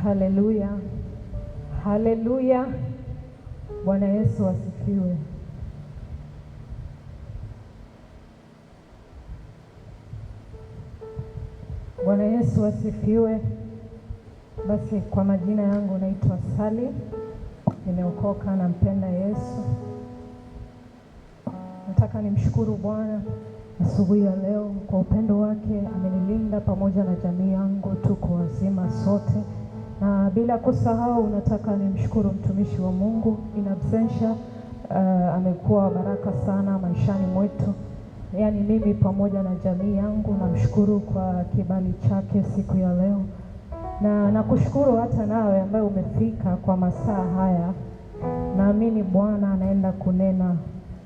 Haleluya, haleluya. Bwana Yesu asifiwe. Bwana Yesu asifiwe. Basi kwa majina yangu naitwa Sally, nimeokoka, nampenda Yesu. Nataka nimshukuru Bwana asubuhi ya leo kwa upendo wake, amenilinda pamoja na jamii yangu, tuko wazima sote. Na bila kusahau nataka nimshukuru mtumishi wa Mungu in absentia, amekuwa baraka sana maishani mwetu. Yaani mimi pamoja na jamii yangu namshukuru kwa kibali chake siku ya leo. Na nakushukuru hata nawe ambaye umefika kwa masaa haya. Naamini Bwana anaenda kunena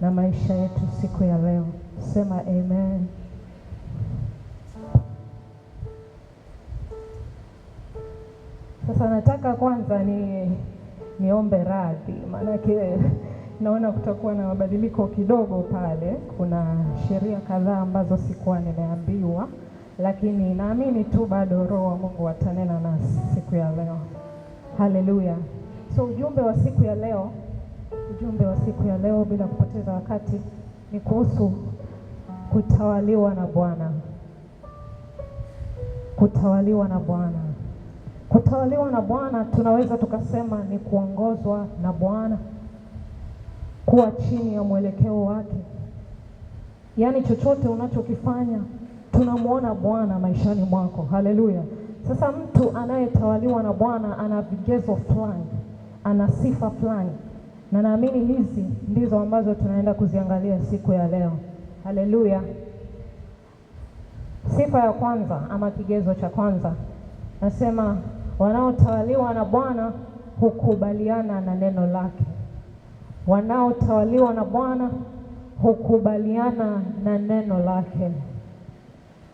na maisha yetu siku ya leo. Sema amen. Sasa nataka kwanza niombe radhi, maanake naona kutakuwa na mabadiliko kidogo pale. Kuna sheria kadhaa ambazo sikuwa nimeambiwa, lakini naamini tu bado Roho wa Mungu atanena na siku ya leo. Haleluya. So ujumbe wa siku ya leo bila kupoteza wakati ni kuhusu kutawaliwa na Bwana. Kutawaliwa na Bwana. Kutawaliwa na Bwana tunaweza tukasema ni kuongozwa na Bwana, kuwa chini ya mwelekeo wake. Yaani chochote unachokifanya tunamuona Bwana maishani mwako. Haleluya. Sasa mtu anayetawaliwa na Bwana ana vigezo fulani, ana sifa fulani, na naamini hizi ndizo ambazo tunaenda kuziangalia siku ya leo. Haleluya. Sifa ya kwanza ama kigezo cha kwanza nasema wanaotawaliwa na Bwana hukubaliana na neno lake. Wanaotawaliwa na Bwana hukubaliana na neno lake.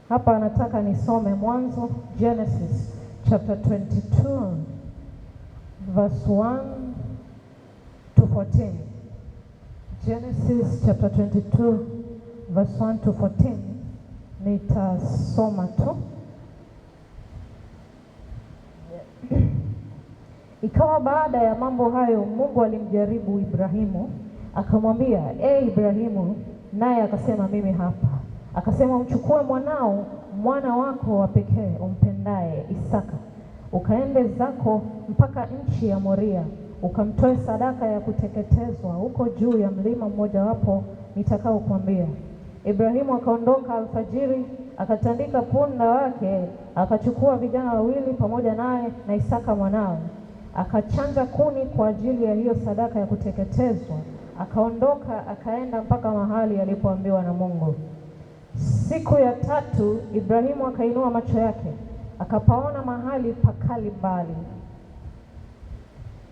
Hapa nataka nisome Mwanzo, Genesis chapter 22 verse 1 to 14. Genesis chapter 22 verse 1 to 14. Nitasoma tu. Ikawa baada ya mambo hayo, Mungu alimjaribu Ibrahimu, akamwambia, Ibrahimu, naye akasema, mimi hapa. Akasema, mchukue mwana wako wa pekee umpendaye, Isaka, ukaende zako mpaka nchi ya Moria, ukamtoe sadaka ya kuteketezwa huko juu ya mlima mmoja wapo nitakao kuambia. Ibrahimu akaondoka alfajiri, akatandika punda wake, akachukua vijana wawili pamoja naye na Isaka mwanawe, akachanja kuni kwa ajili ya hiyo sadaka ya kuteketezwa, akaondoka akaenda mpaka mahali alipoambiwa na Mungu. Siku ya tatu Ibrahimu akainua macho yake, akapaona mahali pakali mbali.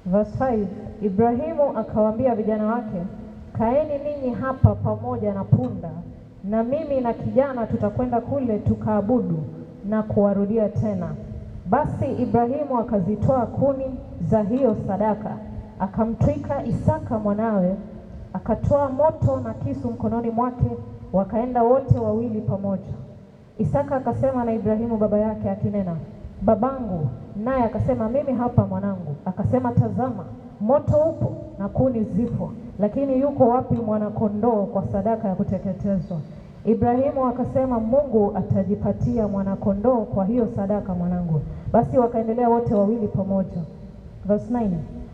Verse 5, Ibrahimu akawaambia vijana wake, kaeni ninyi hapa pamoja na punda, na mimi na kijana tutakwenda kule tukaabudu na kuwarudia tena. Basi Ibrahimu akazitoa kuni za hiyo sadaka, akamtwika Isaka mwanawe, akatoa moto na kisu mkononi mwake, wakaenda wote wawili pamoja. Isaka akasema na Ibrahimu baba yake akinena, babangu. Naye akasema, mimi hapa mwanangu. Akasema, tazama, moto upo na kuni zipo, lakini yuko wapi mwana-kondoo kwa sadaka ya kuteketezwa? Ibrahimu akasema, Mungu atajipatia mwana-kondoo kwa hiyo sadaka mwanangu. Basi wakaendelea wote wawili pamoja. Verse 9,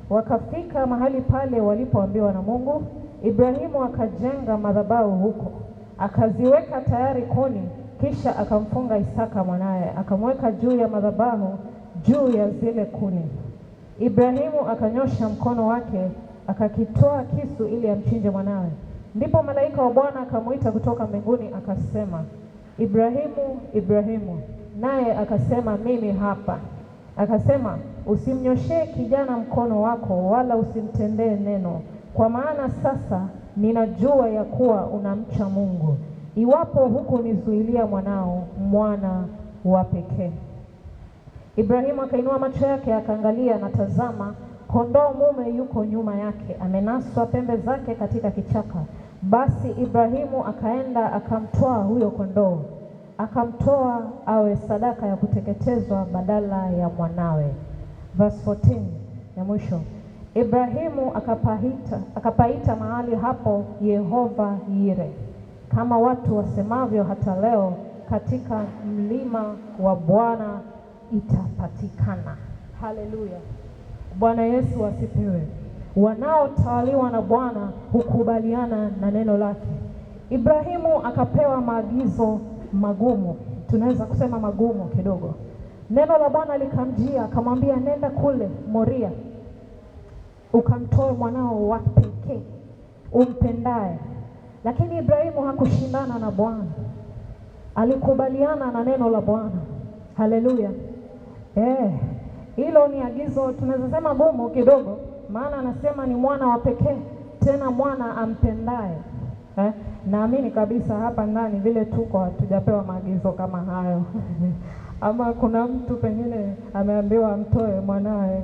wakafika mahali pale walipoambiwa na Mungu. Ibrahimu akajenga madhabahu huko, akaziweka tayari kuni, kisha akamfunga Isaka mwanaye, akamweka juu ya madhabahu juu ya zile kuni. Ibrahimu akanyosha mkono wake, akakitoa kisu ili amchinje mwanawe. Ndipo malaika wa Bwana akamuita kutoka mbinguni akasema, Ibrahimu, Ibrahimu. Naye akasema, mimi hapa. Akasema, usimnyoshee kijana mkono wako, wala usimtendee neno, kwa maana sasa ninajua ya kuwa unamcha Mungu, iwapo hukunizuilia mwana wa pekee. Ibrahimu akainua macho yake akaangalia, na tazama, kondoo mume yuko nyuma yake, amenaswa pembe zake katika kichaka. Basi Ibrahimu akaenda akamtoa huyo kondoo, akamtoa awe sadaka ya kuteketezwa badala ya mwanawe. verse 14 ya mwisho. Ibrahimu akapaita mahali hapo Yehova Yire, kama watu wasemavyo hata leo, katika mlima wa Bwana itapatikana. Haleluya. Bwana Yesu asifiwe. Wanaotawaliwa na Bwana hukubaliana na neno lake. Ibrahimu akapewa maagizo magumu, tunaweza kusema magumu kidogo. Neno la Bwana likamjia, akamwambia, nenda kule Moria ukamtoe mwanao wa pekee umpendaye. Lakini Ibrahimu hakushindana na Bwana, alikubaliana na neno la Bwana. Haleluya. Hilo ni agizo tunaweza sema gumu kidogo, maana anasema ni mwana wa pekee, tena mwana ampendaye. Naamini kabisa hapa ndani vile tuko hatujapewa maagizo kama hayo. Ama kuna mtu pengine ameambiwa amtoe mwanae,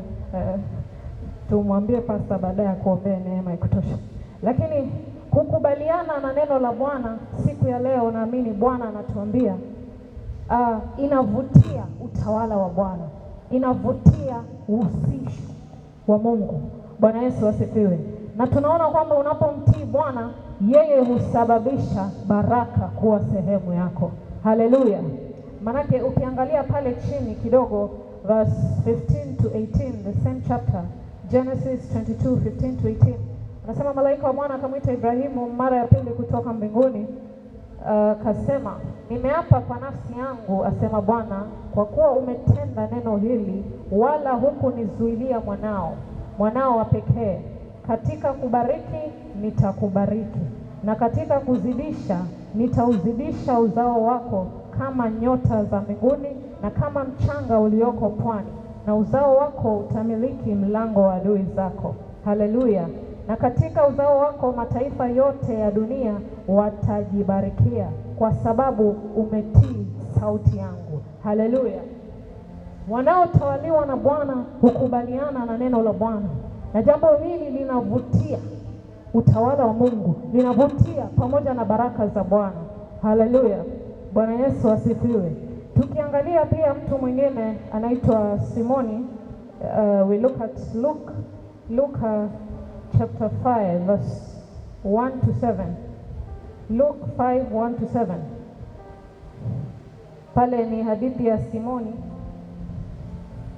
tumwambie pastor baadaye akuombee neema ikutosha. Lakini kukubaliana na neno la Bwana siku ya leo, naamini Bwana anatuambia inavutia utawala wa Bwana, inavutia uhusisho wa Mungu. Bwana Yesu asifiwe. Na tunaona kwamba unapomtii Bwana, yeye husababisha baraka kuwa sehemu yako. Haleluya. Manake ukiangalia pale chini kidogo, verse 15 to 18, the same chapter, Genesis 22:15 to 18, anasema malaika wa Bwana akamwita Ibrahimu mara ya pili kutoka mbinguni, kasema, nimeapa kwa nafsi yangu, asema Bwana, kwa kuwa umetenda neno hili, wala hukunizuilia mwanao wa pekee. Katika kubariki nitakubariki, na katika kuzidisha nitauzidisha uzao wako kama nyota za mbinguni na kama mchanga ulioko pwani, na uzao wako utamiliki mlango wa adui zako. Haleluya. Na katika uzao wako mataifa yote ya dunia watajibarikia, kwa sababu umetii sauti yangu. Haleluya. Wanaotawaliwa na Bwana hukubaliana na neno la Bwana, na jambo hili linavutia utawala wa Mungu, linavutia pamoja na baraka za Bwana. Haleluya. Bwana Yesu asifiwe. Tukiangalia pia mtu mwingine anaitwa Simoni, we look at Luke chapter 5 verse 1 to 7. Luke 5:1 to 7. Pale ni hadithi ya Simoni.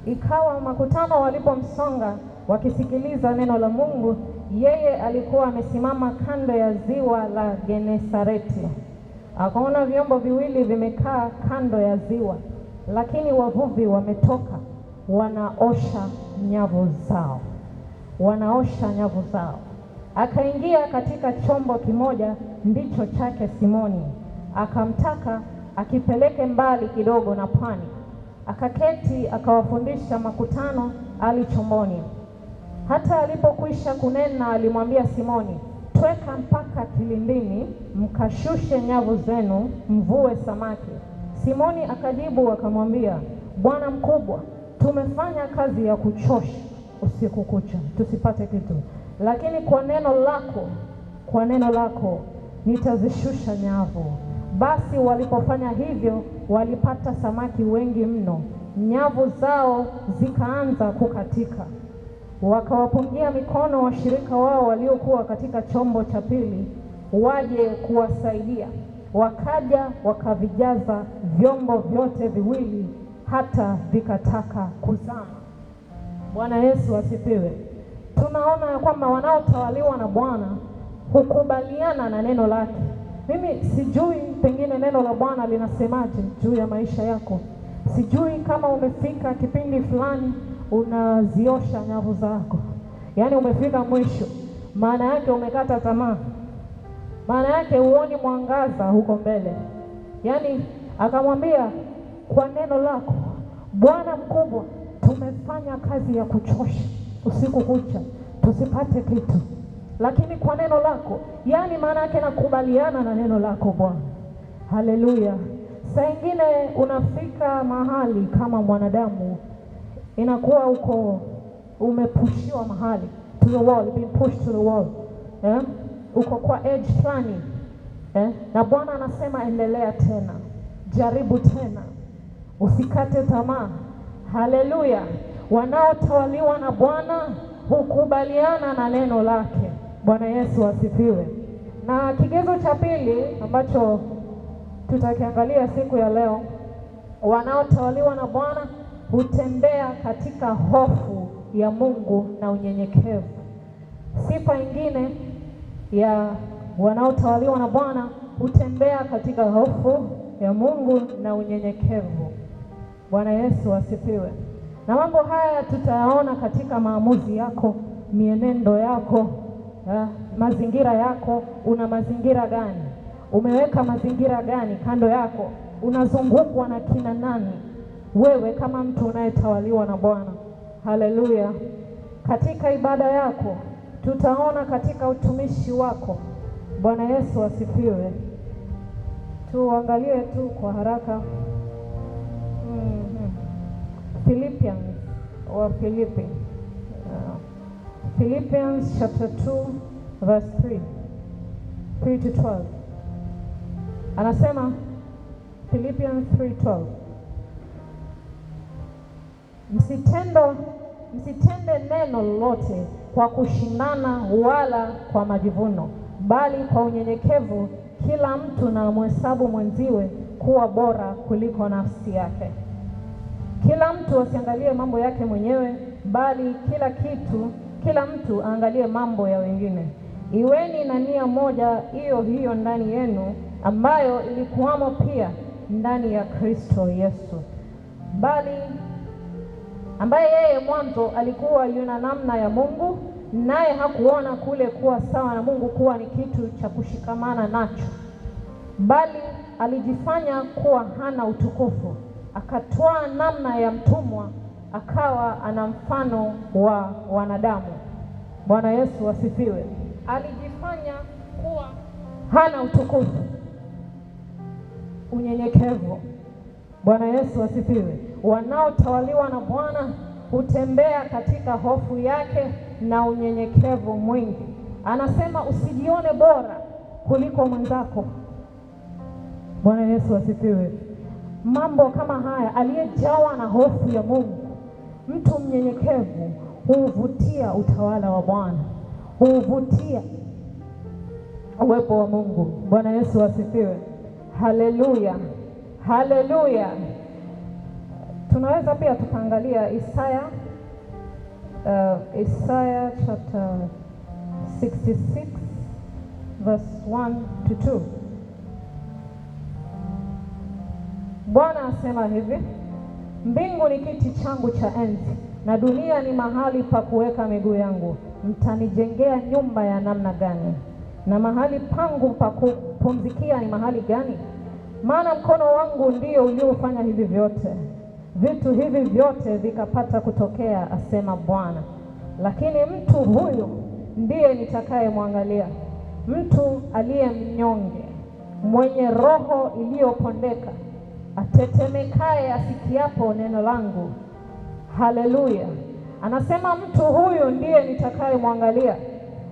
Ikawa makutano walipomsonga wakisikiliza neno la Mungu, yeye alikuwa amesimama kando ya ziwa la Genesareti. Akaona vyombo viwili vimekaa kando ya ziwa, lakini wavuvi wametoka wanaosha nyavu zao. Akaingia katika chombo kimoja ndicho chake Simoni, akamtaka akipeleke mbali kidogo na pwani. Akaketi akawafundisha makutano ali chomboni. Hata alipokwisha kunena, alimwambia Simoni, tweka mpaka kilindini, mkashushe nyavu zenu, mvue samaki. Simoni akajibu akamwambia, Bwana mkubwa, tumefanya kazi ya kuchosha usiku kucha tusipate kitu, lakini kwa neno lako nitazishusha nyavu. Basi walipofanya hivyo, walipata samaki wengi mno, nyavu zao zikaanza kukatika. Wakawapungia mikono washirika wao waliokuwa katika chombo cha pili waje kuwasaidia. Wakaja wakavijaza vyombo vyote viwili hata vikataka kuzama. Bwana Yesu asifiwe. Tunaona kwamba wanaotawaliwa na Bwana hukubaliana na neno lake. Mimi sijui pengine neno la Bwana linasemaje juu ya maisha yako. Sijui kama umefika kipindi fulani unaziosha nyavu zako, yaani umefika mwisho, maana yake umekata tamaa, maana yake huoni mwangaza huko mbele. Yaani akamwambia, kwa neno lako Bwana mkubwa, tumefanya kazi ya kuchosha usiku kucha tusipate kitu, lakini kwa neno lako, yaani maana yake nakubaliana na neno lako Bwana. Haleluya. Saa ingine unafika mahali kama mwanadamu, inakuwa uko umepushiwa mahali to the wall, being pushed to the wall, uko kwa edge fulani, na Bwana anasema endelea tena, jaribu tena, usikate tamaa. Haleluya. Wanaotawaliwa na Bwana hukubaliana na neno lake. Bwana Yesu asifiwe. Na kigezo cha pili ambacho tutakiangalia siku ya leo, wanaotawaliwa na Bwana hutembea katika hofu ya Mungu na unyenyekevu. Sifa nyingine ya wanaotawaliwa na Bwana hutembea katika hofu ya Mungu na unyenyekevu. Bwana Yesu asifiwe. Na mambo haya tutayaona katika maamuzi yako, mienendo yako, mazingira yako. Una mazingira gani? Umeweka mazingira gani kando yako? Unazungukwa na kina nani wewe kama mtu unayetawaliwa na Bwana? Haleluya. Katika ibada yako tutaona, katika utumishi wako. Bwana Yesu asifiwe. Tuangalie tu kwa haraka Philippians or Philippians chapter 2 verse 3 to 12. Anasema Philippians 3:12, msitende neno lolote kwa kushindana wala kwa majivuno, bali kwa unyenyekevu kila mtu na amhesabu mwenziwe kuwa bora kuliko nafsi yake. Kila mtu asiangalie mambo yake mwenyewe, bali kila mtu aangalie mambo ya wengine. Iweni na nia moja hiyo hiyo ndani yenu, ambayo ilikuwamo pia ndani ya Kristo Yesu, ambaye yeye mwanzo alikuwa yuna namna ya Mungu, naye hakuona kule kuwa sawa na Mungu kuwa ni kitu cha kushikamana nacho, bali alijifanya kuwa hana utukufu, akatwaa namna ya mtumwa, akawa ana mfano wa wanadamu. Bwana Yesu asifiwe. Alijifanya kuwa hana utukufu, unyenyekevu. Bwana Yesu asifiwe. Wanaotawaliwa na Bwana hutembea katika hofu yake na unyenyekevu mwingi. Anasema usijione bora kuliko mwenzako. Bwana Yesu asifiwe. Mambo kama haya, aliyejawa na hofu ya Mungu, mtu mnyenyekevu, huvutia utawala wa Bwana, huvutia uwepo wa Mungu. Bwana Yesu asifiwe. Haleluya, haleluya. Tunaweza pia tukaangalia Isaiah chapter 66 verse 1 to 2. Bwana asema hivi: mbingu ni kiti changu cha enzi, na dunia ni mahali pa kuweka miguu yangu. Mtanijengea nyumba ya namna gani? Na mahali pangu pa kupumzikia ni mahali gani? Maana mkono wangu ndio uliofanya hivi vyote, vitu hivi vyote vikapata kutokea, asema Bwana. Lakini mtu huyu ndiye nitakayemwangalia, mtu aliye mnyonge, mwenye roho iliyopondeka, atetemekaye asikiapo neno langu. Haleluya. Anasema mtu huyu ndiye nitakayemwangalia,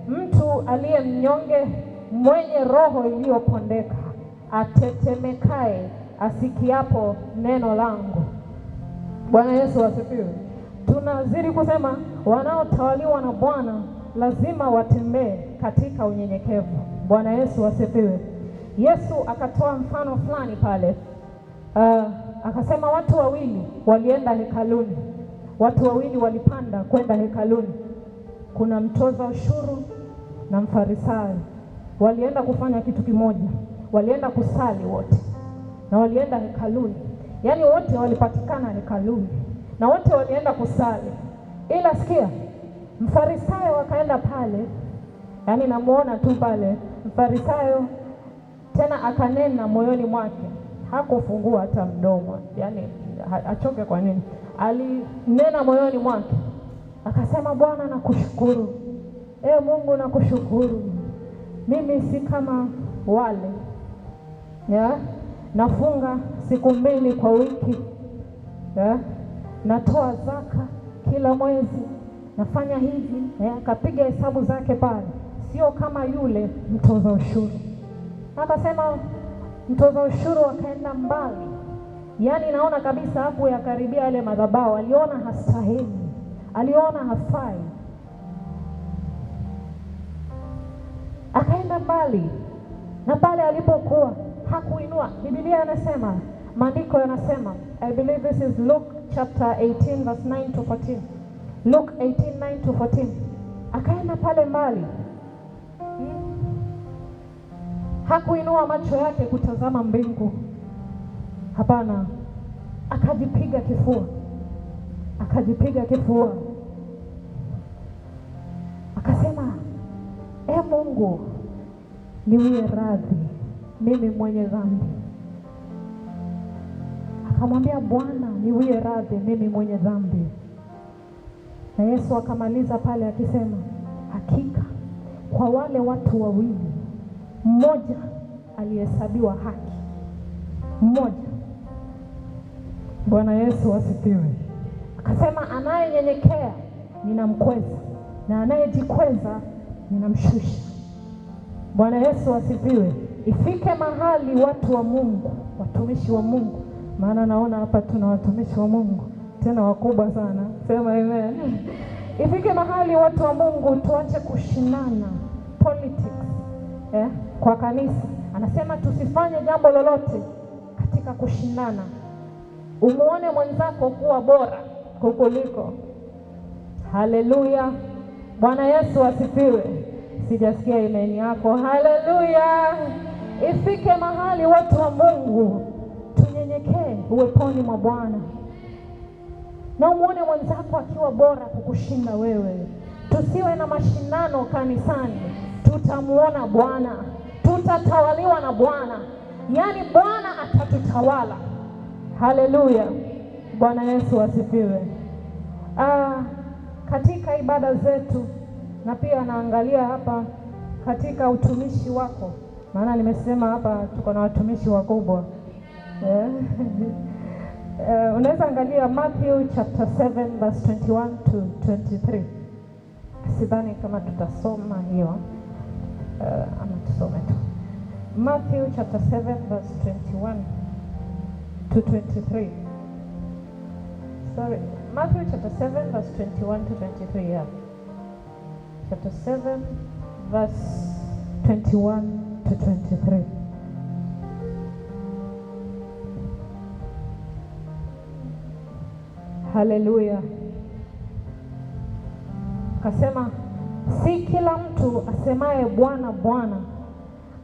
mtu aliye mnyonge, mwenye roho iliyopondeka, atetemekaye asikiapo neno langu. Bwana Yesu asifiwe. Tunazidi kusema wanaotawaliwa na Bwana lazima watembee katika unyenyekevu. Bwana Yesu asifiwe. Yesu akatoa mfano fulani pale. Akasema watu wawili walienda hekaluni. Watu wawili walipanda kwenda hekaluni. Kuna mtoza ushuru na mfarisayo. Walienda kufanya kitu kimoja. Walienda kusali wote. Na walienda hekaluni. Yaani wote walipatikana hekaluni. Na wote walienda kusali. Ila sikia, mfarisayo akaenda pale. Yaani namuona tu pale mfarisayo, tena akanena moyoni mwake. Hakufungua hata mdomo. Yaani achoke kwa nini? Alinena moyoni mwake. Akasema, Bwana nakushukuru. Mungu nakushukuru. Mimi si kama wale. Nafunga siku 2 kwa wiki. Natoa zaka kila mwezi. Nafanya hivi. Akapiga hesabu zake pale. Sio kama yule mtoza ushuru. Akasema mtoza ushuru akaenda mbali. Yaani naona kabisa hapo yakaribia yale madhabahu, aliona hastahili. aliona hafai, akaenda mbali, na pale alipokuwa hakuinua. Biblia inasema, maandiko yanasema, I believe this is Luke chapter 18 verse 9 to 14. Luke 18:9 to 14. Akaenda pale mbali, hakuinua macho yake kutazama mbingu, hapana, akajipiga kifua, akasema, Mungu, niwie radhi, mimi mwenye dhambi. Akamwambia Bwana, niwie radhi, mimi mwenye dhambi. Na Yesu akamaliza pale akisema, hakika kwa wale watu wawili, mmoja alihesabiwa haki, mmoja. Bwana Yesu asifiwe. Akasema, anayenyenyekea ninamkweza, na anayejikweza ninamshusha. Bwana Yesu asifiwe. Ifike mahali watu wa Mungu, watumishi wa Mungu, maana naona hapa tuna watumishi wa Mungu tena wakubwa sana, sema amen. Ifike mahali watu wa Mungu tuache kushindana politics kwa kanisa. Anasema tusifanye jambo lolote katika kushindana. Umuone mwenzako kuwa bora kukuliko. Haleluya. Bwana Yesu asifiwe. Sijasikia imani yako. Haleluya. Ifike mahali watu wa Mungu tunyenyekee uweponi mwa Bwana, na umuone mwenzako akiwa bora kukushinda wewe. Tusiwe na mashindano kanisani. Tutamuona Bwana, tutatawaliwa na Bwana, yaani Bwana atatutawala. Haleluya. Bwana Yesu asifiwe. Katika ibada zetu, na pia naangalia hapa katika utumishi wako, maana nimesema hapa tuko na watumishi wakubwa. Unaweza angalia Matthew chapter 7 verse 21 to 23. Sidhani kama tutasoma hiyo, ama tusome tu Matthew chapter 7 verse 21 to 23. Sorry, Matthew chapter 7 verse 21 to 23. Yeah, chapter 7 verse 21 to 23. Haleluya. Kasema, si kila mtu asemaye Bwana Bwana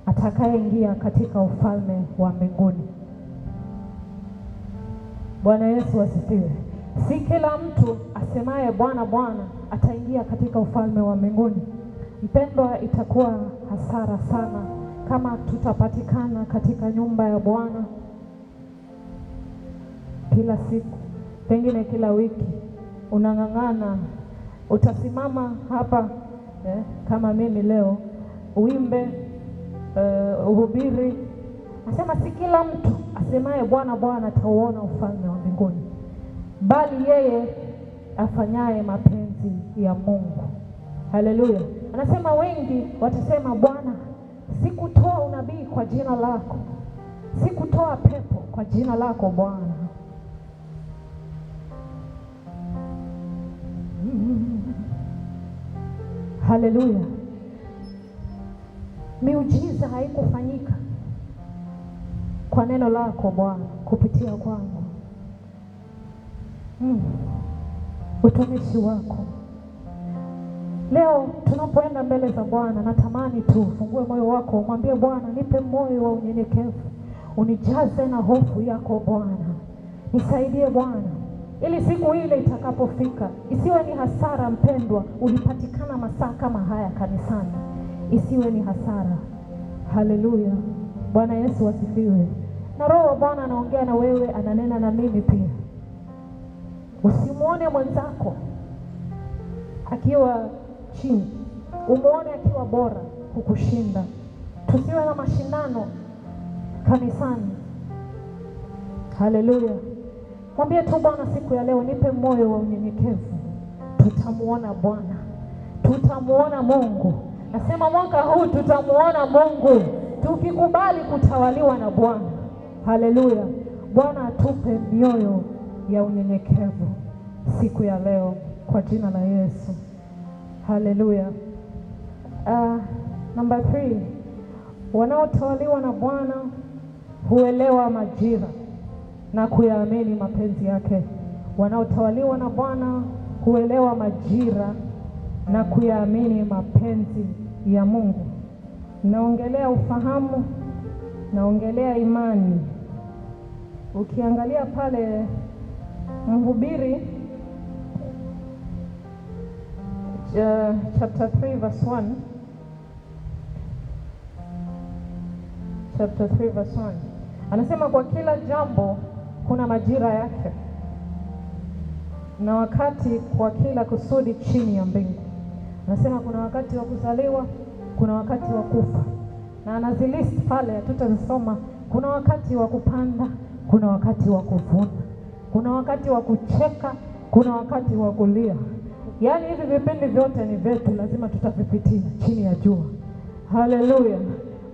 atakayeingia katika ufalme wa mbinguni. Bwana Yesu asifiwe. Si kila mtu asemaye Bwana Bwana ataingia katika ufalme wa mbinguni. Mpendwa, itakuwa hasara sana kama tutapatikana katika nyumba ya Bwana kila siku, pengine kila wiki unang'ang'ana. Utasimama hapa kama mimi leo, uimbe, uhubiri. Nasema si kila mtu asemaye Bwana Bwana atauona ufalme wa mbinguni, bali yeye afanyaye mapenzi ya Mungu. Haleluya. Anasema wengi watasema, Bwana, sikutoa unabii kwa jina lako, sikutoa pepo kwa jina lako Bwana. Haleluya. Miujiza haikufanyika kwa neno lako Bwana, kupitia kwangu. Utumishi wako leo tunapoenda mbele za Bwana, natamani tu fungue moyo wako, mwambie Bwana, nipe moyo wa unyenyekevu, unijaze na hofu yako Bwana. Nisaidie Bwana, ili siku ile itakapofika isiwe ni hasara. Mpendwa, ulipatikana masaa kama haya kanisani, isiwe ni hasara. Haleluya. Bwana Yesu asifiwe. Na Roho wa Bwana anaongea na wewe, ananena na mimi pia. Usimuone mwenzako akiwa chini, umuone akiwa bora kukushinda. Tusiwe na mashindano kanisani. Haleluya. Mwambie tu Bwana, siku ya leo nipe moyo wa unyenyekevu. Tutamuona Bwana, tutamuona Mungu. Nasema mwaka huu tutamuona Mungu tukikubali kutawaliwa na Bwana. Haleluya. Bwana atupe mioyo ya unyenyekevu siku ya leo. kwa jina la Yesu. Haleluya. Number 3, wanaotawaliwa na Bwana huelewa majira na kuyaamini mapenzi yake. Wanaotawaliwa na Bwana huelewa majira na kuyaamini mapenzi ya Mungu. Naongelea ufahamu, naongelea imani. Ukiangalia pale Mhubiri chapter 3 verse 1, chapter 3 verse 1 anasema, kwa kila jambo kuna majira yake na wakati kwa kila kusudi chini ya mbingu. Anasema kuna wakati wa kuzaliwa, kuna wakati wa kufa, na anazilist pale, hatutazisoma. Kuna wakati wa kupanda, kuna wakati wa kuvuna, kuna wakati wa kucheka, kuna wakati wa kulia. Yaani hivi vipindi vyote ni vyetu, lazima tutavipitia chini ya jua. Haleluya.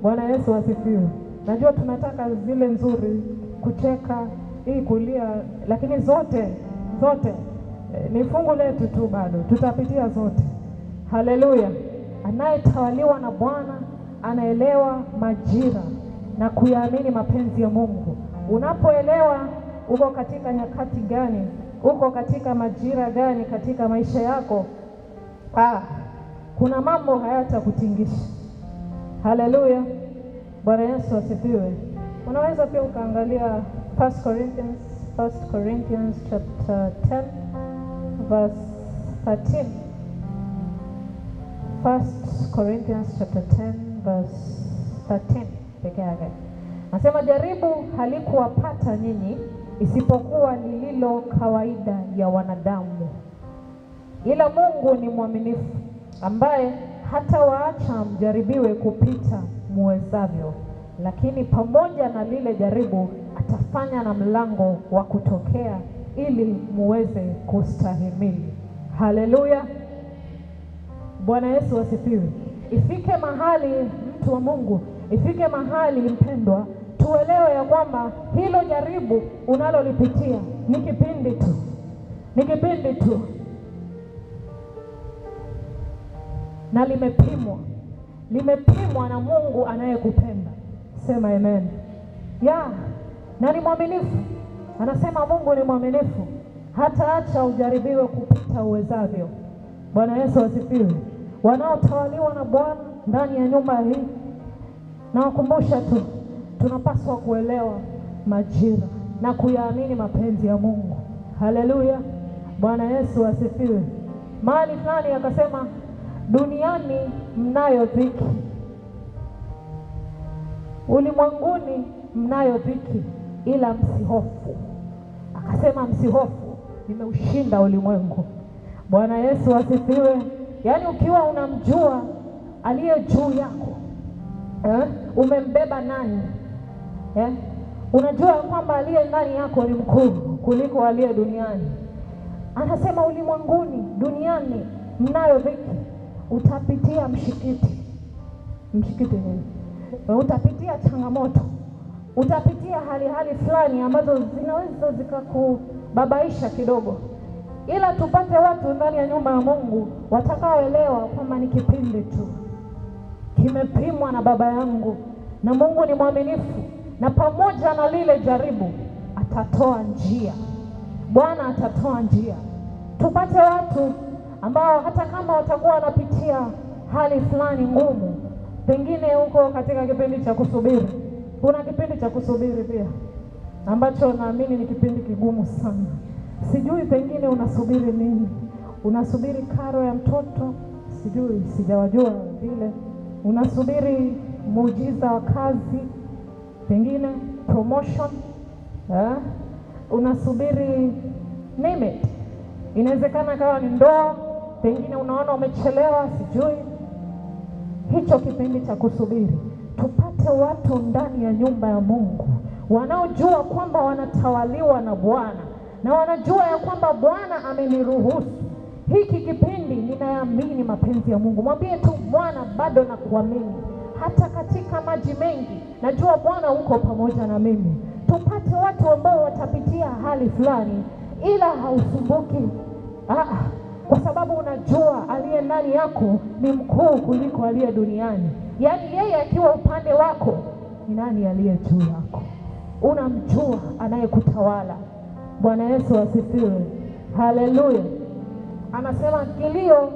Bwana Yesu asifiwe. Najua tunataka zile nzuri, kucheka, hii kulia, lakini zote ni fungu letu tu, bado tutapitia zote. Haleluya. Anayetawaliwa na Bwana anaelewa majira na kuyaamini mapenzi ya Mungu. Unapoelewa uko katika nyakati gani, uko katika majira gani katika maisha yako, kuna mambo hayatakutingisha. Haleluya. Bwana Yesu asifiwe. Unaweza pia ukaangalia 1 Corinthians chapter 10 verse 13. 1 Corinthians chapter 10 verse 13 peke yake. Nasema, jaribu halikuwapata nyinyi isipokuwa lililo kawaida ya wanadamu, ila Mungu ni mwaminifu, ambaye hata waacha mjaribiwe kupita muwezavyo, lakini pamoja na lile jaribu atafanya na mlango wa kutokea ili muweze kustahimili. Haleluya. Bwana Yesu asifiwe. Ifike mahali, mtu wa Mungu, ifike mahali mpendwa, tuelewe ya kwamba hilo jaribu unalolipitia ni kipindi tu, ni kipindi tu, na limepimwa na Mungu anayekupenda. Sema amen. Na ni mwaminifu. Anasema Mungu ni mwaminifu, hataacha ujaribiwe kupita uwezavyo. Bwana Yesu asifiwe. Wanaotawaliwa na Bwana ndani ya nyumba hii, na wakumbusha tu, tunapaswa kuelewa majira na kuyaamini mapenzi ya Mungu. Haleluya. Bwana Yesu asifiwe. Mahali fulani akasema, duniani mnayo dhiki, ulimwenguni mnayo dhiki, ila msihofu. Akasema msihofu, nimeushinda ulimwengu. Bwana Yesu asifiwe. Yaani ukiwa unamjua aliye juu yako, umembeba nani, unajua kwamba aliye ndani yako ni mkuu kuliko aliye duniani. Anasema ulimwenguni, duniani mnayo dhiki. Utapitia mshikiti nini? Utapitia changamoto, utapitia hali fulani ambazo zinaweza zikakubabaisha kidogo, ila tupate watu ndani ya nyumba ya Mungu watakaoelewa kwamba ni kipindi tu, kimepimwa na Baba yangu, na Mungu ni mwaminifu, na pamoja na lile jaribu atatoa njia. Bwana atatoa njia. Tupate watu ambao hata kama watakuwa wanapitia hali fulani ngumu, pengine huko katika kipindi cha kusubiri. Kuna kipindi cha kusubiri pia ambacho naamini ni kipindi kigumu sana. Sijui pengine unasubiri nini? Unasubiri karo ya mtoto, sijawajua vile. Unasubiri muujiza wa kazi, pengine promotion, unasubiri name it. Inawezekana kawa ni ndoa, pengine unaona umechelewa, sijui. Hicho kipindi cha kusubiri, tupate watu ndani ya nyumba ya Mungu wanaojua kwamba wanatawaliwa na Bwana, na wanajua ya kwamba Bwana ameniruhusu hiki kipindi, ninaamini mapenzi ya Mungu. Mwambie tu, Bwana, bado nakuamini. Hata katika maji mengi najua Bwana uko pamoja na mimi. Tupate watu ambao watapitia hali fulani ila hausumbuki. kwa sababu unajua aliye ndani yako ni mkuu kuliko aliye duniani. Yaani yeye akiwa upande wako, ni nani aliye juu yako? Unamjua anayekutawala. Bwana Yesu asifiwe. Haleluya. Anasema kilio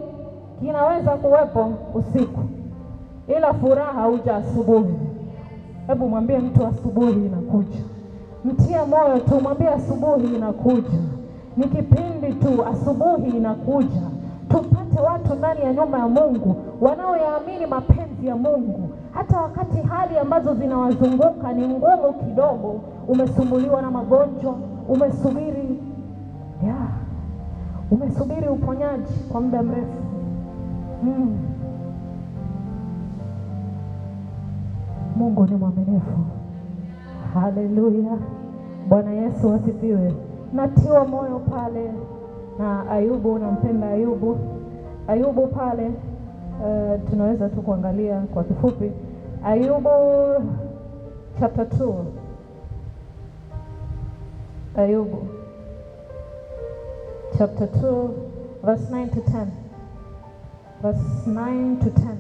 kinaweza kuwepo usiku, ila furaha huja asubuhi. Hebu mwambie mtu asubuhi inakuja. Mtia moyo tu, mwambie asubuhi inakuja. Ni kipindi tu, asubuhi inakuja. Tupate watu ndani ya nyumba ya Mungu wanaoyaamini mapenzi ya Mungu, hata wakati hali ambazo zinawazunguka ni ngumu kidogo. Umesumbuliwa na magonjwa, umesubiri umesubiri uponyaji kwa muda mrefu. Mungu ni mwaminifu. Haleluya. Bwana Yesu asifiwe. Natiwa moyo pale na Ayubu. Nampenda Ayubu pale. Tunaweza tu kuangalia kwa kifupi Ayubu chapter 2. Ayubu chapter 2 verse 9 to 10. Verse 9 to 10.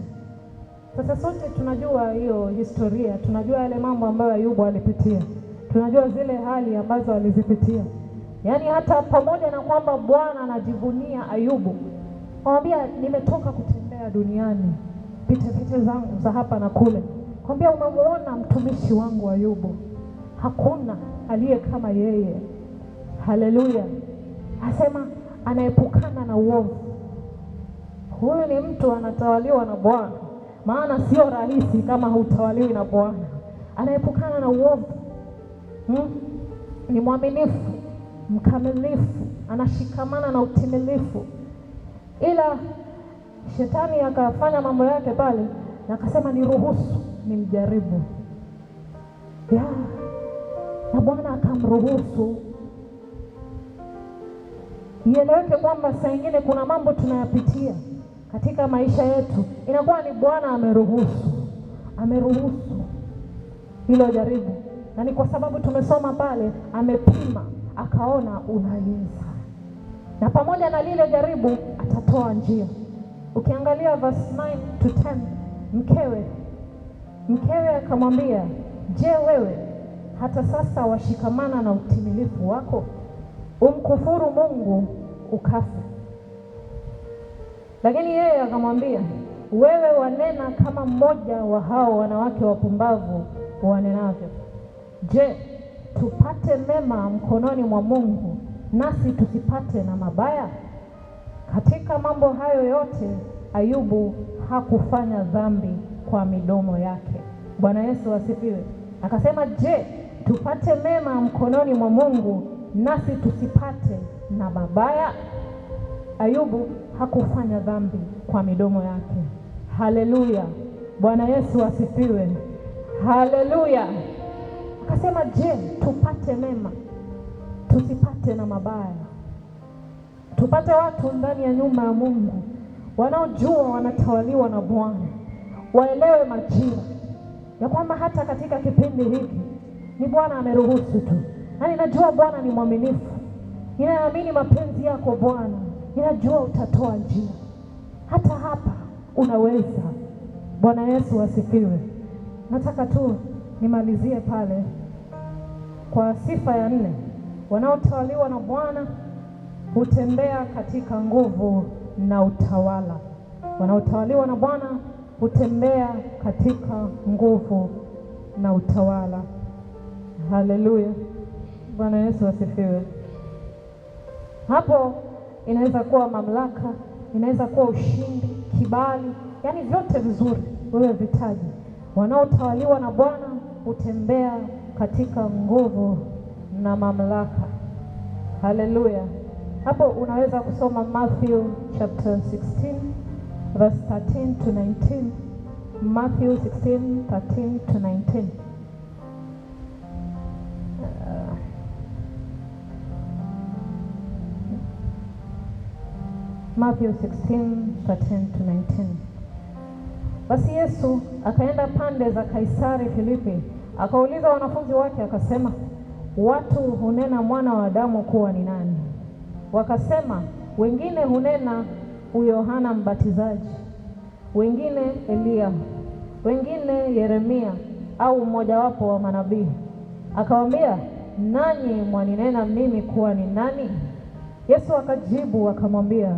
Sasa sote tunajua hiyo historia, tunajua yale mambo ambayo Ayubu alipitia, tunajua zile hali ambazo alizipitia. Yaani hata pamoja na kwamba Bwana anajivunia Ayubu, anamwambia nimetoka kutembea duniani, pite zangu za hapa na kule. Anamwambia umemuona mtumishi wangu Ayubu, hakuna aliye kama yeye. Haleluya. Asema anaepukana na uovu. Huyu ni mtu anatawaliwa na Bwana, maana sio rahisi kama hutawaliwi na Bwana. Anaepukana na uovu. Ni mwaminifu, mkamilifu, anashikamana na utimilifu. Ila shetani akafanya mambo yake pale na akasema niruhusu nimjaribu. Na Bwana akamruhusu. Ieleweke kwamba saa nyingine kuna mambo tunayapitia katika maisha yetu, inakuwa ni Bwana ameruhusu hilo jaribu, na ni kwa sababu tumesoma pale, amepima akaona unaweza, na pamoja na lile jaribu atatoa njia. Ukiangalia verse 9 to 10, mkewe akamwambia, je, wewe hata sasa washikamana na utimilifu wako? Umkufuru Mungu ukafe. Lakini yeye akamwambia, wewe wanena kama mmoja wa hao wanawake wapumbavu wanenavyo. Je, tupate mema mkononi mwa Mungu, nasi tusipate na mabaya? Katika mambo hayo yote Ayubu hakufanya dhambi kwa midomo yake. Bwana Yesu asifiwe. Akasema, je, tupate mema mkononi mwa Mungu, nasi tusipate na mabaya? Ayubu hakufanya dhambi kwa midomo yake. Haleluya. Bwana Yesu asifiwe. Haleluya. Akasema, je, tupate mema, tusipate na mabaya? Tupate watu ndani ya nyumba ya Mungu wanaojua wanatawaliwa na Bwana, waelewe majira ya kwamba hata katika kipindi hiki ni Bwana ameruhusu tu. Na ninajua Bwana ni mwaminifu. Ninaamini mapenzi yako Bwana. Ninajua utatoa njia. Hata hapa unaweza. Bwana Yesu asifiwe. Nataka tu nimalizie pale kwa sifa ya 4. Wanaotawaliwa na Bwana hutembea katika nguvu na utawala. Wanaotawaliwa na Bwana hutembea katika nguvu na utawala. Haleluya. Bwana Yesu asifiwe. Hapo inaweza kuwa mamlaka, inaweza kuwa ushindi, kibali, yaani vyote vizuri wewe vitaji. Wanaotawaliwa na Bwana hutembea katika nguvu na mamlaka. Haleluya. Hapo unaweza kusoma Matthew chapter 16 verse 13 to 19. Matthew 16:13 to 19. Matthew 16:13 to 19. Basi Yesu akaenda pande za Kaisari Filipi, akauliza wanafunzi wake akasema, watu hunena mwana wa Adamu kuwa ni nani? Wakasema, wengine hunena Yohana Mbatizaji, wengine Elia, wengine Yeremia au mmojawapo wa manabii. Akawaambia, nanyi mwaninena mimi kuwa ni nani? Yesu akajibu akamwambia,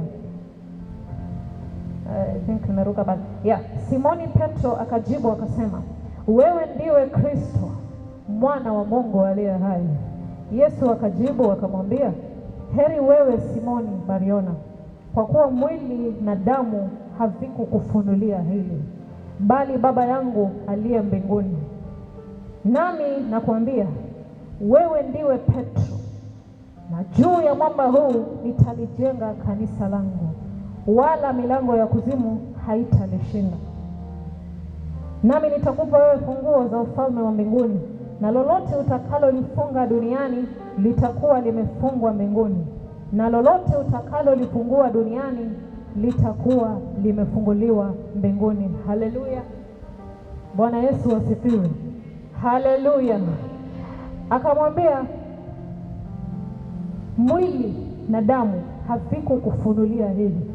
Simoni Petro akajibu akasema, wewe ndiwe Kristo, mwana wa Mungu aliye hai. Yesu akajibu akamwambia, heri wewe Simoni Bariona, kwa kuwa mwili na damu havikukufunulia hili, bali Baba yangu aliye mbinguni. Nami nakwambia, wewe ndiwe Petro, na juu ya mwamba huu nitalijenga kanisa langu, wala milango ya kuzimu haitalishinda. Nami nitakupa wewe funguo za ufalme wa mbinguni, na lolote utakalolifunga duniani litakuwa limefungwa mbinguni, na lolote utakalolifungua duniani litakuwa limefunguliwa mbinguni. Haleluya! Bwana Yesu asifiwe. Haleluya! Akamwambia, mwili na damu havikukufunulia hili.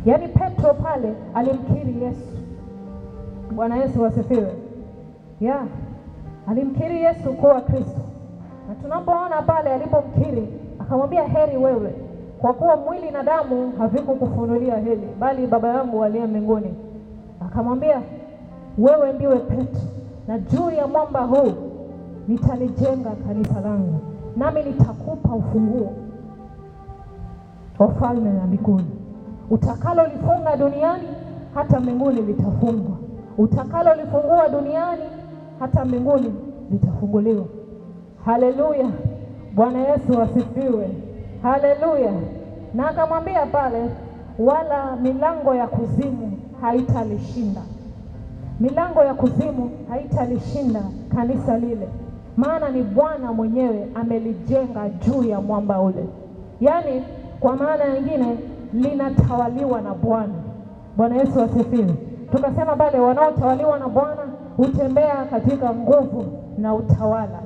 Yaani Petro pale alimkiri Yesu. Bwana Yesu asifiwe. Alimkiri Yesu kuwa Kristo. Na tunapoona pale alipomkiri, akamwambia, heri wewe, kwa kuwa mwili na damu havikukufunulia hili, bali Baba yangu aliye mbinguni. Akamwambia, wewe ndiwe Petro, na juu ya mwamba huu nitalijenga kanisa langu, nami nitakupa ufunguo wa ufalme wa mbinguni. Utakalolifunga duniani hata mbinguni litafungwa, utakalolifungua duniani hata mbinguni litafunguliwa. Haleluya! Bwana Yesu asifiwe. Haleluya! Na akamwambia pale, wala milango ya kuzimu haitalishinda. Milango ya kuzimu haitalishinda kanisa lile, maana ni Bwana mwenyewe amelijenga juu ya mwamba ule. Yaani kwa maana nyingine linatawaliwa na Bwana. Bwana Yesu asifiwe. Tukasema pale wanaotawaliwa na Bwana hutembea katika nguvu na utawala.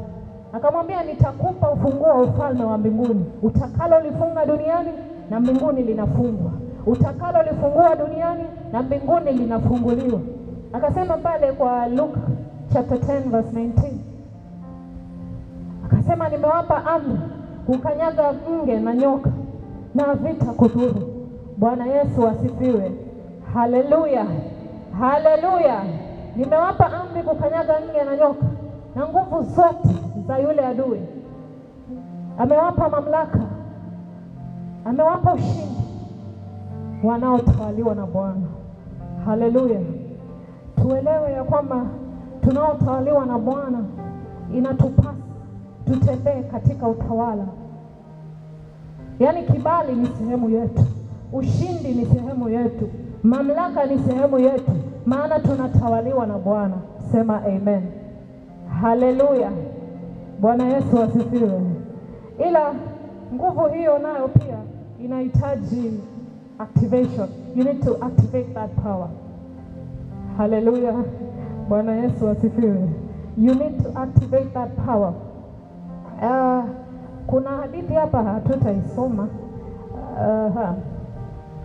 Akamwambia, nitakupa ufunguo wa ufalme wa mbinguni. Utakalolifunga duniani na mbinguni linafungwa, utakalolifungua duniani na mbinguni linafunguliwa. Akasema pale kwa Luke chapter 10 verse 19, akasema, nimewapa amri kukanyaga nge na nyoka na vita kudhuru. Bwana Yesu asifiwe. Haleluya, haleluya. Nimewapa amri kukanyaga nge na nyoka na nguvu zote za yule adui. Amewapa mamlaka, amewapa ushindi wanaotawaliwa na Bwana. Haleluya. Tuelewe ya kwamba tunaotawaliwa na Bwana inatupasa tutembee katika utawala. Yaani kibali ni sehemu yetu, ushindi ni sehemu yetu, mamlaka ni sehemu yetu, maana tunatawaliwa na Bwana. Sema amen. Haleluya. Bwana Yesu asifiwe. Ila nguvu hiyo nayo pia inahitaji activation. You need to activate that power. Haleluya. Bwana Yesu asifiwe. You need to activate that power. Kuna hadithi hapa hatutaisoma.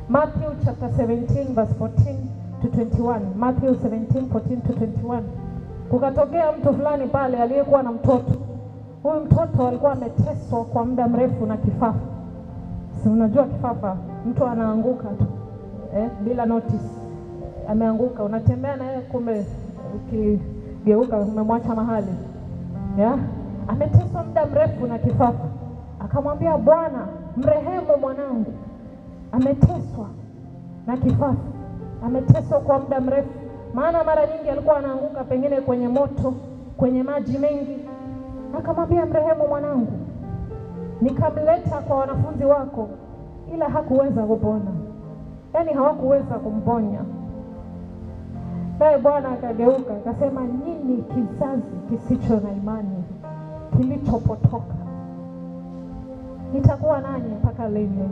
Matthew chapter 17 verse 14 to 21. Matthew 17:14 to 21. Kukatokea mtu fulani pale aliyekuwa na mtoto. Huyu mtoto alikuwa ameteswa kwa muda mrefu na kifafa. Si unajua kifafa, mtu anaanguka tu bila notice. Ameanguka, unatembea na yeye, kumbe ukigeuka umemwacha mahali. Ameteswa muda mrefu na kifafa. Akamwambia, Bwana, mrehemu mwanangu, ameteswa na kifafa, ameteswa kwa muda mrefu. Maana mara nyingi alikuwa anaanguka pengine kwenye moto, kwenye maji mengi. Akamwambia, mrehemu mwanangu. Nikamleta kwa wanafunzi wako, ila hakuweza kupona. Yaani hawakuweza kumponya. Naye Bwana akageuka akasema, nyinyi kizazi kisicho na imani, kilichopotoka, nitakuwa nanyi mpaka lini?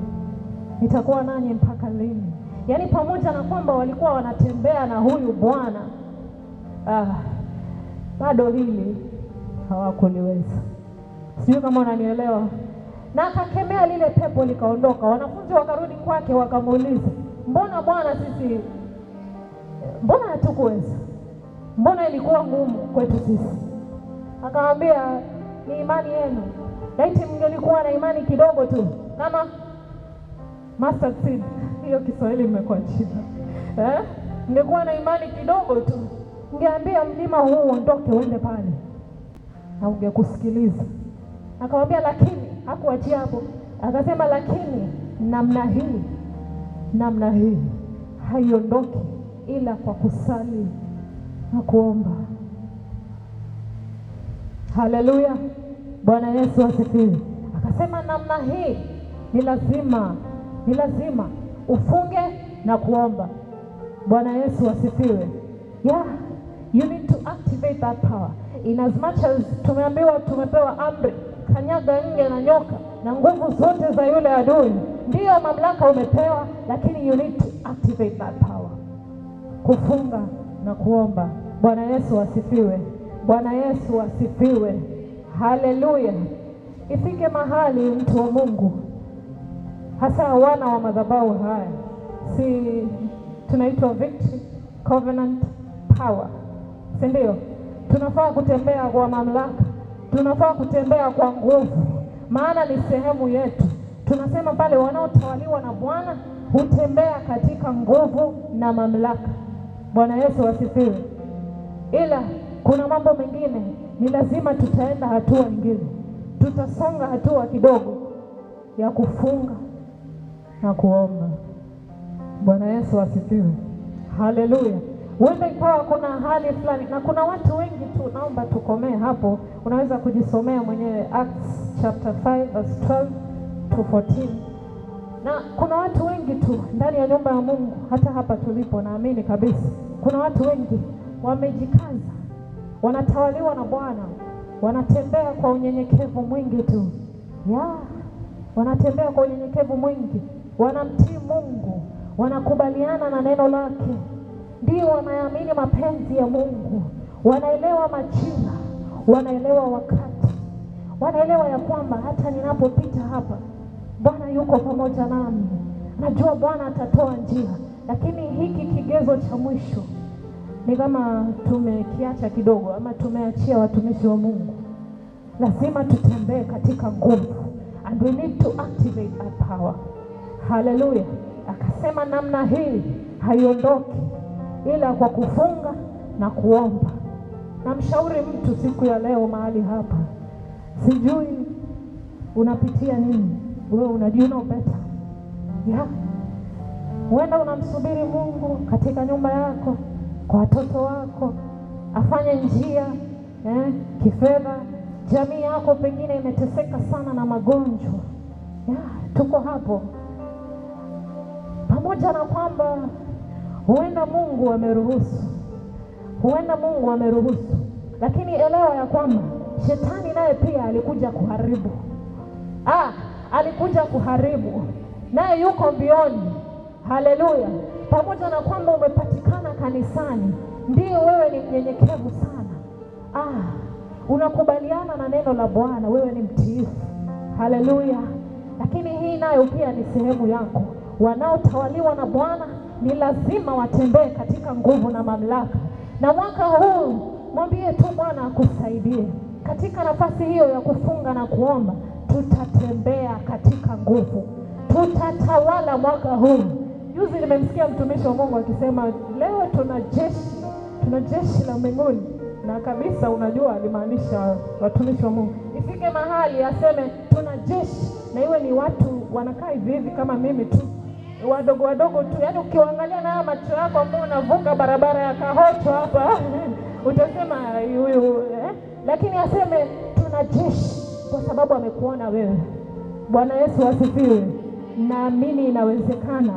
Nitakuwa nanyi mpaka lini? Yaani pamoja na kwamba walikuwa wanatembea na huyu Bwana, bado hili hawakuliweza. Sijui kama unanielewa. na akakemea lile pepo likaondoka. Wanafunzi wakarudi kwake wakamuuliza, mbona Bwana sisi, mbona hatukuweza? Mbona ilikuwa ngumu kwetu sisi? Akamwambia, ni imani yenu. Laiti mngelikuwa na imani kidogo tu kama mustard seed. Hiyo Kiswahili imekuwa shida. Mngekuwa na imani kidogo tu, ningeambia mlima huu uondoke uende pale, na ungekusikiliza. Akamwambia, lakini hakuachia hapo. Akasema, lakini namna hii haiondoki ila kwa kusali na kuomba. Haleluya, Bwana Yesu asifiwe. Akasema namna hii ni lazima ufunge na kuomba. Bwana Yesu asifiwe. Yeah, you need to activate that power. In as much as tumepewa amri, kanyaga nge na nyoka na nguvu zote za yule adui. Ndiyo mamlaka umepewa, lakini you need to activate that power. Kufunga na kuomba. Bwana Yesu asifiwe. Bwana Yesu asifiwe. Haleluya. Ifike mahali mtu wa Mungu, hasa wana wa madhabahu haya, si tunaitwa Victory Covenant Power, si ndio? Tunafaa kutembea kwa mamlaka, tunafaa kutembea kwa nguvu, maana ni sehemu yetu. Tunasema pale wanaotawaliwa na Bwana hutembea katika nguvu na mamlaka. Bwana Yesu asifiwe. Ila kuna mambo mengine ni lazima tutaenda hatua nyingine, tutasonga hatua kidogo ya kufunga na kuomba. Bwana Yesu asifiwe. Haleluya. Wenda ikawa kuna hali fulani, na kuna watu wengi tu, naomba tukomee hapo. Unaweza kujisomea mwenyewe Acts chapter 5 verse 12 to 14. Na kuna watu wengi tu ndani ya nyumba ya Mungu, hata hapa tulipo, naamini kabisa kuna watu wengi wamejikaza, wanatawaliwa na Bwana, wanatembea kwa unyenyekevu mwingi tu. Wanatembea kwa unyenyekevu mwingi, wanamtii Mungu, wanakubaliana na neno lake, ndio wanaamini mapenzi ya Mungu, wanaelewa majira, wanaelewa wakati, wanaelewa ya kwamba hata ninapopita hapa Bwana yuko pamoja nami. Najua Bwana atatoa njia, lakini hiki kigezo cha mwisho ni kama tumekiacha kidogo, ama tumeachia watumishi wa Mungu. Lazima tutembee katika nguvu, and we need to activate that power. Haleluya. Akasema namna hii haiondoki ila kwa kufunga na kuomba. Namshauri mtu siku ya leo mahali hapa, sijui unapitia nini, wewe unajua no better. Huenda unamsubiri Mungu katika nyumba yako, kwa watoto wako, afanye njia kifedha. Jamii yako pengine imeteseka sana na magonjwa. Tuko hapo. Pamoja na kwamba huenda Mungu ameruhusu, lakini elewa ya kwamba shetani naye pia alikuja kuharibu. Naye yuko mbioni. Haleluya. Pamoja na kwamba umepatikana kanisani, ndio wewe ni mnyenyekevu sana, unakubaliana na neno la Bwana, wewe ni mtiifu. Haleluya. Lakini hii nayo pia ni sehemu yako. Wanaotawaliwa na Bwana ni lazima watembee katika nguvu na mamlaka. Na mwaka huu mwambie tu Bwana akusaidie katika nafasi hiyo ya kufunga na kuomba. Tutatembea katika nguvu, tutatawala mwaka huu. Juzi nimemsikia mtumishi wa Mungu akisema leo tuna jeshi la mbinguni, na kabisa unajua alimaanisha watumishi wa Mungu. Ifike mahali aseme tuna jeshi, na iwe ni watu wanakaa hivi kama mimi tu, wadogo tu. Yaani ukiangalia na macho yako ambao unavuka barabara ya Kahoto hapa utasema huyu lakini aseme tuna jeshi, kwa sababu amekuona wewe. Bwana Yesu asifiwe. Naamini inawezekana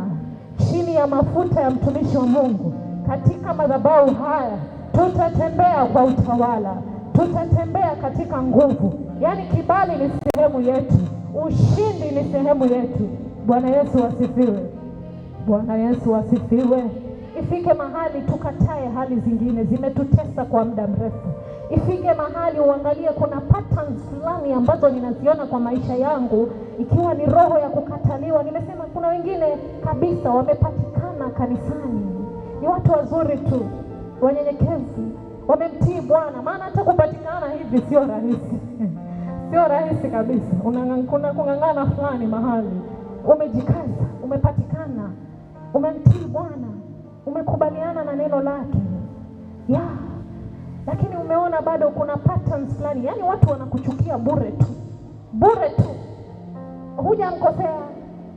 chini ya mafuta ya mtumishi wa Mungu katika madhabahu haya. Tutatembea kwa utawala, tutatembea katika nguvu. Yaani kibali ni sehemu yetu, ushindi ni sehemu yetu. Bwana Yesu asifiwe. Bwana Yesu asifiwe. Ifike mahali tukatae hali zingine zimetutesa kwa muda mrefu. Ifike mahali uangalie kuna patterns fulani ambazo ninaziona kwa maisha yangu, ikiwa ni roho ya kukataliwa. Nimesema kuna wengine kabisa wamepatikana kanisani, ni watu wazuri tu, wanyenyekevu, wamemtii Bwana. Maana hata kupatikana hivi sio rahisi sio rahisi kabisa. Kuna kung'ang'ana fulani mahali, umejikaza, umepatikana, umemtii Bwana, umekubaliana na neno lake lakini umeona bado kuna patterns fulani, yaani watu wanakuchukia bure tu. Hujamkosea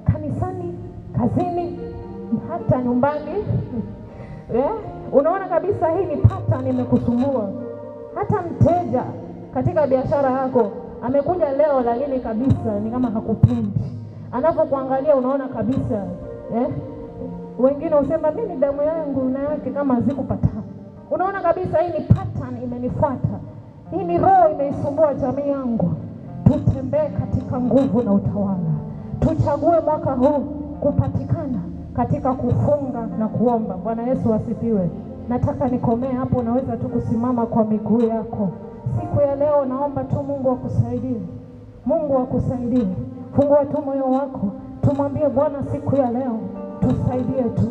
kanisani, kazini, hata nyumbani unaona kabisa hii ni pattern imekusumbua. Hata mteja katika biashara yako amekuja leo, lakini kabisa ni kama hakupendi. Anapokuangalia unaona kabisa wengine usema mimi damu yangu na yake kama hazikupatana. Unaona kabisa hii ni pattern imenifuata. Hii ni roho imeisumbua jamii yangu. Tutembee katika nguvu na utawala. Tuchague mwaka huu kupatikana katika kufunga na kuomba. Bwana Yesu asifiwe. Nataka nikomee hapo, unaweza tu kusimama kwa miguu yako. Siku ya leo naomba tu Mungu akusaidie. Mungu akusaidie. Fungua tu moyo wako. Tumwambie Bwana siku ya leo tusaidie tu.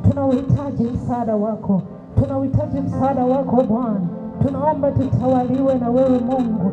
Tunauhitaji msaada wako. Tunauhitaji msaada wako Bwana. Tunaomba tutawaliwe na wewe Mungu.